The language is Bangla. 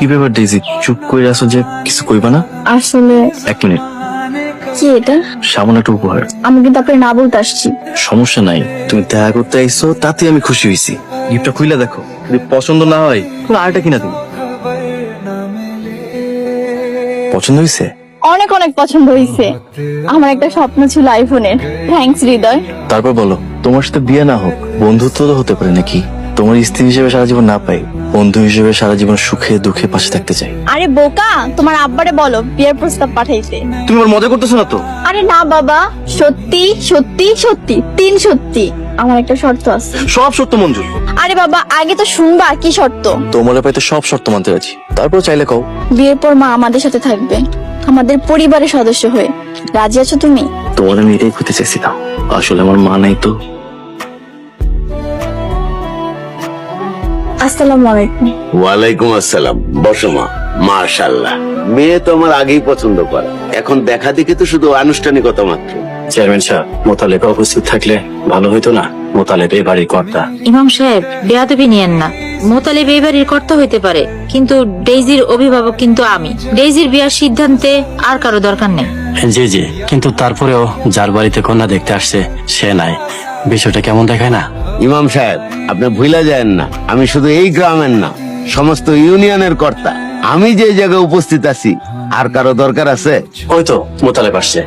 কি ব্যাপার ডেইজি, চুপ করে আসো যে, কিছু কইবা না? আসলে 1 মিনিট, কি এটা? সামান্য একটা উপহার। আমি কিন্তু আপনাকে না বলতে আসছি। সমস্যা নাই, তুমি দেখা করতে আইছো তাতে আমি খুশি হয়েছি। গিফটটা খুইলা দেখো, যদি পছন্দ না হয় তুমি আরেকটা কিনা দিন। পছন্দ হয়েছে? অনেক অনেক পছন্দ হয়েছে। আমার একটা স্বপ্ন ছিল আইফোনের। থ্যাঙ্কস হৃদয়। তারপর বলো, তোমার সাথে বিয়ে না হোক, বন্ধুত্ব তো হতে পারে নাকি? তোমার স্ত্রী হিসেবে সারা জীবন না পাই, বন্ধু হিসেবে সারা জীবন সুখে দুঃখে পাশে থাকতে চাই। আরে বোকা, তোমার আব্বারে বলো বিয়ের প্রস্তাব পাঠাইতে। তুমি আমার মজা করতেছো না তো? আরে না বাবা, সত্যি সত্যি সত্যি 3 সত্যি। আমার একটা শর্ত আছে। সব শর্ত মঞ্জুর। আরে বাবা, আগে তো শুনবা কি শর্ত। তোমার পাইতে সব শর্ত মানতে রাজি, তারপর চাইলে কও। বিয়ের পর মা আমাদের সাথে থাকবে, আমাদের পরিবারের সদস্য হয়ে। রাজি আছো তুমি? তোমার আমি এটাই করতে চাইছিলাম, আসলে আমার মা নাই তো। আসসালামু আলাইকুম। ওয়ালাইকুম আসসালাম। বসো মা। মাশাআল্লাহ, মেয়ে তো আমার আগেই পছন্দ করা, এখন দেখা দেখি তো শুধু আনুষ্ঠানিকতা মাত্র। চেয়ারম্যান সাহেব, মোতালেবা উপস্থিত থাকলে ভালো হইতো না? মোতালেব এই বাড়ির কর্তা। ইমাম সাহেব, বেয়াদবি নিয়েন না। মোতালেব এই বাড়ির কর্তা হইতে পারে, কিন্তু ডেইজির অভিভাবক কিন্তু আমি। ডেইজির বিয়ার সিদ্ধান্তে আর কারো দরকার নেই। জি জি, কিন্তু তারপরেও যার বাড়িতে কন্যা দেখতে আসছে সে নাই, বিষয়টা কেমন দেখায় না? ইমাম সাহেব, আপনি ভুলা যায়েন না, আমি শুধু এই গ্রামের না, সমস্ত ইউনিয়নের কর্তা। আমি যে জায়গায় উপস্থিত আছি আর কারো দরকার আছে? ওই তো মোতালেব আসছে।